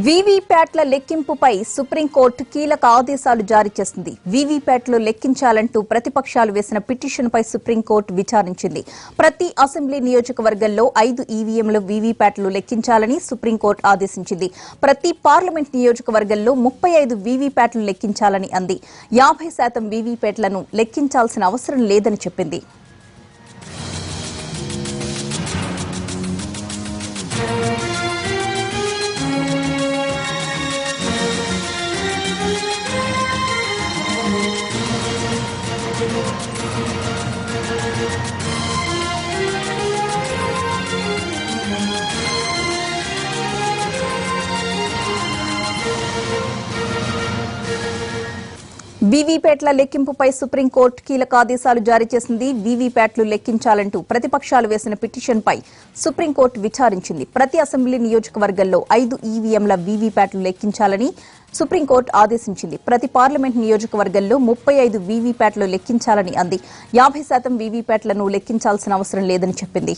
వీవీప్యాట్ల లెక్కింపుపై supreme court కీలక ఆదేశాలు జారీ చేసింది. వీవీప్యాట్లు లెక్కించాలంటూ ప్రతిపక్షాలు వేసిన పిటిషన్పై సుప్రీంకోర్టు విచారించింది. ప్రతి అసెంబ్లీ నియోజకవర్గంలో 5 ఈవీఎంలు వీవీప్యాట్లు లెక్కించాలని సుప్రీంకోర్టు ఆదేశించింది. ప్రతి పార్లమెంట్ నియోజకవర్గంలో 35 వీవీప్యాట్లు లెక్కించాలని అంది. 50% వీవీప్యాట్లను లెక్కించాల్సిన అవసరం లేదని చెప్పింది. వీవీప్యాట్ల లెక్కింపుపై సుప్రీంకోర్టు కీలక ఆదేశాలు జారీ చేసింది. వీవీప్యాట్లు లెక్కించాలంటూ ప్రతిపక్షాలు వేసిన పిటిషన్పై సుప్రీంకోర్టు విచారించింది. ప్రతి అసెంబ్లీ నియోజకవర్గంలో 5 ఈవీఎంల వీవీప్యాట్లు లెక్కించాలని సుప్రీంకోర్టు ఆదేశించింది. ప్రతి పార్లమెంట్ నియోజకవర్గంలో 35 వీవీప్యాట్లు లెక్కించాలని అంది. 50% వీవీప్యాట్లను లెక్కించాల్సిన అవసరం లేదని చెప్పింది.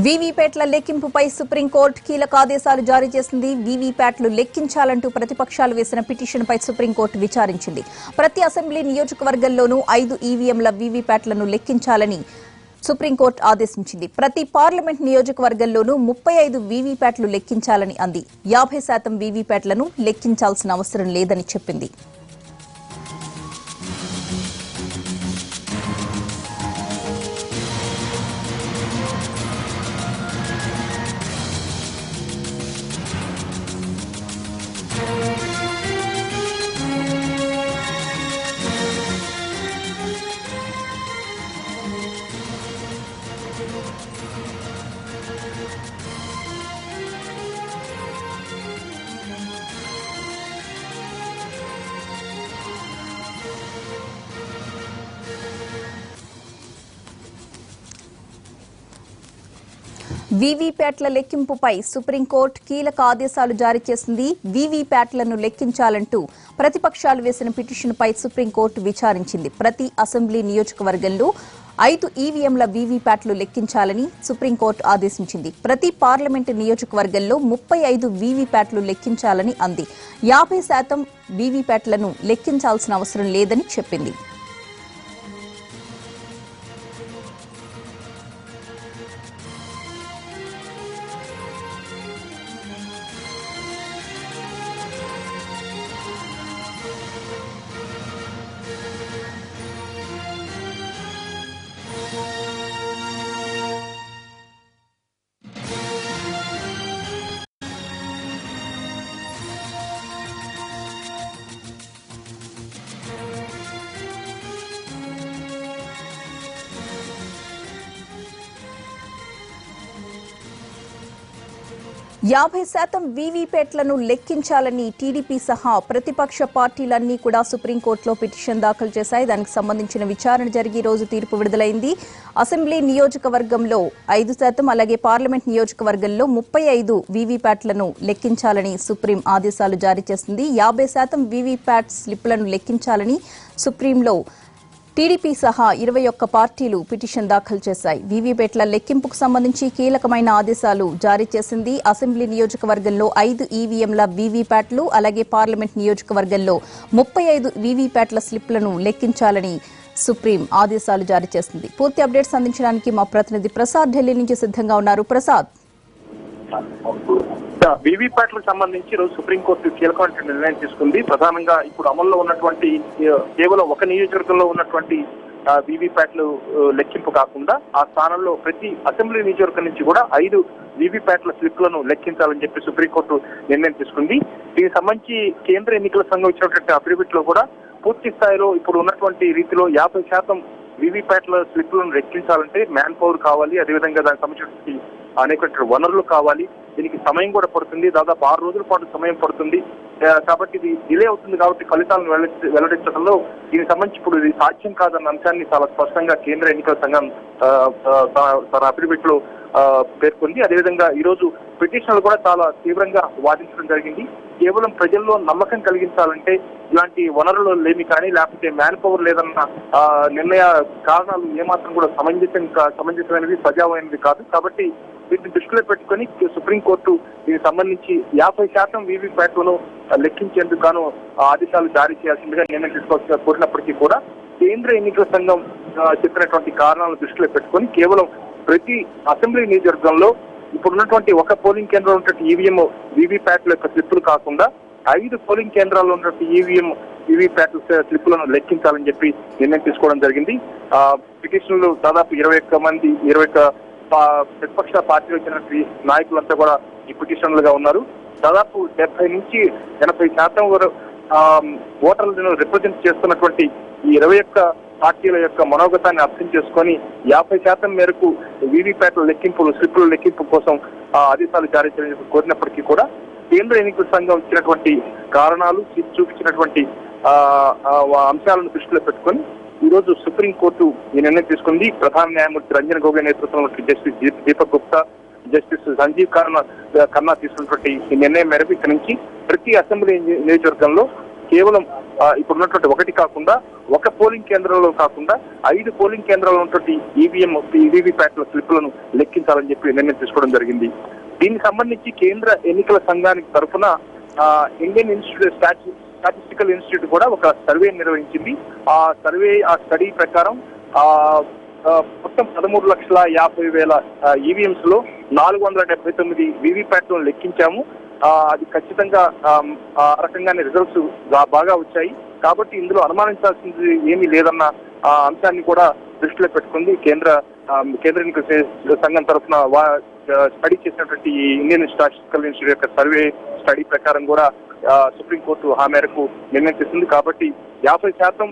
వీవీప్యాట్ల లెక్కింపుపై సుప్రీంకోర్టు కీలక ఆదేశాలు జారీ చేసింది. వీవీప్యాట్లు లెక్కించాలంటూ ప్రతిపక్షాలు వేసిన పిటిషన్పై సుప్రీంకోర్టు విచారించింది. ప్రతి అసెంబ్లీ నియోజకవర్గంలోనూ 5 ఈవీఎంల వీవీప్యాట్లను లెక్కించాలని సుప్రీంకోర్టు ఆదేశించింది. ప్రతి పార్లమెంట్ నియోజకవర్గంలోనూ 35 వీవీప్యాట్లు లెక్కించాలని అంది. 50% వీవీప్యాట్లను లెక్కించాల్సిన అవసరం లేదని చెప్పింది. వీవీప్యాట్ల లెక్కింపుపై సుప్రీంకోర్టు కీలక ఆదేశాలు జారీ చేసింది. వీవీప్యాట్లను లెక్కించాలంటూ ప్రతిపక్షాలు వేసిన పిటిషన్పై సుప్రీంకోర్టు విచారించింది. ప్రతి అసెంబ్లీ నియోజకవర్గంలో 5 ఈవీఎంల వీవీప్యాట్లు లెక్కించాలని సుప్రీంకోర్టు ఆదేశించింది. ప్రతి పార్లమెంటు నియోజకవర్గంలో 35 వీవీప్యాట్లు లెక్కించాలని అంది. 50% వీవీప్యాట్లను లెక్కించాల్సిన అవసరం లేదని చెప్పింది. యాభై శాతం వీవీప్యాట్లను లెక్కించాలని టీడీపీ సహా ప్రతిపక్ష పార్టీలన్నీ కూడా సుప్రీంకోర్టులో పిటిషన్ దాఖలు చేశాయి. దానికి సంబంధించిన విచారణ జరిగి రోజు తీర్పు విడుదలైంది. అసెంబ్లీ నియోజకవర్గంలో 5%, అలాగే పార్లమెంట్ నియోజకవర్గంలో 35 వీవీప్యాట్లను లెక్కించాలని సుప్రీం ఆదేశాలు జారీ చేసింది. 50% వీవీప్యాట్ స్లిప్లను లెక్కించాలని సుప్రీంలో టీడీపీ సహా 21 పార్టీలు పిటిషన్ దాఖలు చేశాయి. వీవీప్యాట్ల లెక్కింపుకు సంబంధించి కీలకమైన ఆదేశాలు జారీ చేసింది. అసెంబ్లీ నియోజకవర్గంలో 5 ఈవీఎంల వీవీప్యాట్లు, అలాగే పార్లమెంట్ నియోజకవర్గంలో 35 వీవీప్యాట్ల స్లిప్లను లెక్కించాలని సుప్రీం ఆదేశాలు జారీ చేసింది. పూర్తి అప్డేట్స్ అందించడానికి మా ప్రతినిధి ప్రసాద్ ఢిల్లీ నుంచి సిద్ధంగా ఉన్నారు. ప్రసాద్, వీవీప్యాట్లకు సంబంధించి ఈరోజు సుప్రీంకోర్టు కీలకమైన నిర్ణయం తీసుకుంది. ప్రధానంగా ఇప్పుడు అమల్లో ఉన్నటువంటి కేవలం ఒక నియోజకవర్గంలో ఉన్నటువంటి వీవీప్యాట్లు లెక్కింపు కాకుండా ఆ స్థానంలో ప్రతి అసెంబ్లీ నియోజకవర్గం నుంచి కూడా 5 వీవీప్యాట్ల స్లిప్లను లెక్కించాలని చెప్పి సుప్రీంకోర్టు నిర్ణయం తీసుకుంది. దీనికి సంబంధించి కేంద్ర ఎన్నికల సంఘం ఇచ్చినటువంటి అఫిడవిట్ లో కూడా పూర్తి స్థాయిలో ఇప్పుడు ఉన్నటువంటి రీతిలో 50% వీవీప్యాట్ల స్లిప్లను లెక్కించాలంటే మ్యాన్ పవర్ కావాలి, అదేవిధంగా దానికి సంబంధించినటువంటి అనేక వనరులు కావాలి. దీనికి సమయం కూడా పడుతుంది, దాదాపు 6 రోజుల పాటు సమయం పడుతుంది. కాబట్టి ఇది డిలే అవుతుంది కాబట్టి ఫలితాలను వెల్లడించడంలో దీనికి సంబంధించి ఇప్పుడు ఇది సాధ్యం కాదన్న అంశాన్ని చాలా స్పష్టంగా కేంద్ర ఎన్నికల సంఘం తన అఫిడవిట్ లో పేర్కొంది. అదేవిధంగా ఈ రోజు పిటిషన్లు కూడా చాలా తీవ్రంగా వాదించడం జరిగింది. కేవలం ప్రజల్లో నమ్మకం కలిగించాలంటే ఇలాంటి వనరులు లేమి కానీ లేకపోతే మ్యాన్ పవర్ లేదన్న నిర్ణయ కారణాలు ఏమాత్రం కూడా సమంజసమైనది, సజావైనది కాదు. కాబట్టి వీటిని దృష్టిలో పెట్టుకుని సుప్రీంకోర్టు దీనికి సంబంధించి 50% వీవీప్యాట్లను లెక్కించేందుకు గాను ఆదేశాలు జారీ చేయాల్సిందిగా నిర్ణయం తీసుకోవాల్సి కోరినప్పటికీ కూడా కేంద్ర ఎన్నికల సంఘం చెప్పినటువంటి కారణాలను దృష్టిలో పెట్టుకుని కేవలం ప్రతి అసెంబ్లీ నియోజకవర్గంలో ఇప్పుడున్నటువంటి ఒక పోలింగ్ కేంద్రంలో ఉన్నటువంటి ఈవీఎం వీవీప్యాట్ల యొక్క స్లిప్పులు కాకుండా 5 పోలింగ్ కేంద్రాల్లో ఉన్నటువంటి ఈవీఎం వీవీప్యాట్ల స్లిప్పులను లెక్కించాలని చెప్పి నిర్ణయం తీసుకోవడం జరిగింది. పిటిషన్లు దాదాపు 21 ప్రతిపక్ష పార్టీలు వచ్చినటువంటి నాయకులంతా కూడా ఈ పిటిషన్లుగా ఉన్నారు. దాదాపు 70 నుంచి 80% వరకు ఓటర్లను రిప్రజెంట్ చేస్తున్నటువంటి ఈ 21 పార్టీల యొక్క మనోగతాన్ని అర్థం చేసుకొని 50% మేరకు వీవీప్యాట్ల స్లిప్పుల లెక్కింపు కోసం ఆదేశాలు జారీ చేయాలని కోరినప్పటికీ కూడా కేంద్ర ఎన్నికల సంఘం ఇచ్చినటువంటి కారణాలు చూపించినటువంటి అంశాలను దృష్టిలో పెట్టుకొని ఈ రోజు సుప్రీంకోర్టు ఈ నిర్ణయం తీసుకుంది. ప్రధాన న్యాయమూర్తి రంజన్ గొగోయ్ నేతృత్వంలో జస్టిస్ దీపక్ గుప్తా, జస్టిస్ సంజీవ్ ఖన్నా తీసుకున్నటువంటి ఈ నిర్ణయం మేరకు ఇక్కడి నుంచి ప్రతి అసెంబ్లీ నియోజకవర్గంలో కేవలం ఇప్పుడున్నటువంటి ఒకటి కాకుండా ఒక పోలింగ్ కేంద్రంలో కాకుండా 5 పోలింగ్ కేంద్రాల్లో ఉన్నటువంటి ఈవీఎం వీవీప్యాట్ల స్లిప్లను లెక్కించాలని చెప్పి నిర్ణయం తీసుకోవడం జరిగింది. దీనికి సంబంధించి కేంద్ర ఎన్నికల సంఘానికి తరఫున ఇండియన్ స్టాటిస్టికల్ ఇన్స్టిట్యూట్ కూడా ఒక సర్వే నిర్వహించింది. ఆ స్టడీ ప్రకారం మొత్తం 13,50,000 ఈవీఎంస్ లో 479 వీవీప్యాట్లను లెక్కించాము. అది ఖచ్చితంగా ఆ రకంగానే రిజల్ట్స్ బాగా వచ్చాయి. కాబట్టి ఇందులో అనుమానించాల్సింది ఏమీ లేదన్న అంశాన్ని కూడా దృష్టిలో పెట్టుకుంది కేంద్ర ఎన్నికల సంఘం తరఫున స్టడీ చేసినటువంటి ఇండియన్ స్టాటిస్టికల్ ఇన్స్టిట్యూట్ యొక్క సర్వే స్టడీ ప్రకారం కూడా సుప్రీంకోర్టు ఆ మేరకు నిర్ణయం చేసింది. కాబట్టి 50%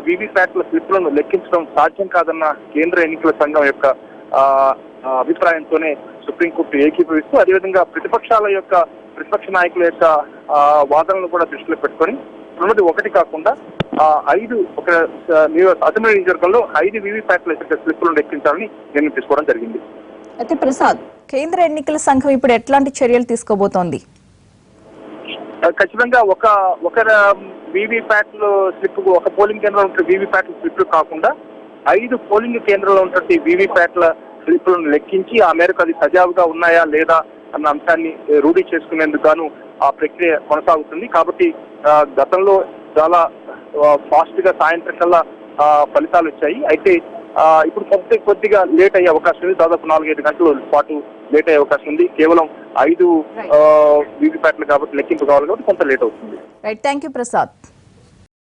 వీవీప్యాట్ల స్లిప్లను లెక్కించడం సాధ్యం కాదన్న కేంద్ర ఎన్నికల సంఘం యొక్క అభిప్రాయంతోనే సుప్రీంకోర్టు ఏకీభవిస్తూ అదేవిధంగా ప్రతిపక్ష నాయకుల యొక్క వాదనలు కూడా దృష్టిలో పెట్టుకొని ఉన్నది ఒకటి కాకుండా 5 అసెంబ్లీ నియోజకవర్గంలో 5 వీవీప్యాట్ల స్లిప్లను లెక్కించాలని నిర్ణయం తీసుకోవడం జరిగింది. అయితే ప్రసాద్, కేంద్ర ఎన్నికల సంఘం ఇప్పుడు ఎట్లాంటి చర్యలు తీసుకోబోతోంది? ఖచ్చితంగా ఒక వీవీప్యాట్ల స్లిప్, ఒక పోలింగ్ కేంద్రంలో ఉంటే వీవీప్యాట్ల స్లిప్లు కాకుండా 5 పోలింగ్ కేంద్రంలో ఉన్నటువంటి వీవీప్యాట్ల స్లిప్లను లెక్కించి ఆ మేరకు అది సజావుగా ఉన్నాయా లేదా అన్న అంశాన్ని రూఢీ చేసుకునేందుకు గాను ఆ ప్రక్రియ కొనసాగుతుంది. కాబట్టి గతంలో చాలా ఫాస్ట్ గా సాయంత్రం కల్లా ఫలితాలు వచ్చాయి. అయితే ఇప్పుడు కొద్దిగా లేట్ అయ్యే అవకాశం ఉంది. దాదాపు 4-5 గంటల పాటు లేట్ అయ్యే అవకాశం ఉంది. కేవలం 5 వీవీప్యాట్లు కాబట్టి లెక్కింపు కావాలి కాబట్టి కొంత లేట్ అవుతుంది. Right, thank you Prasad.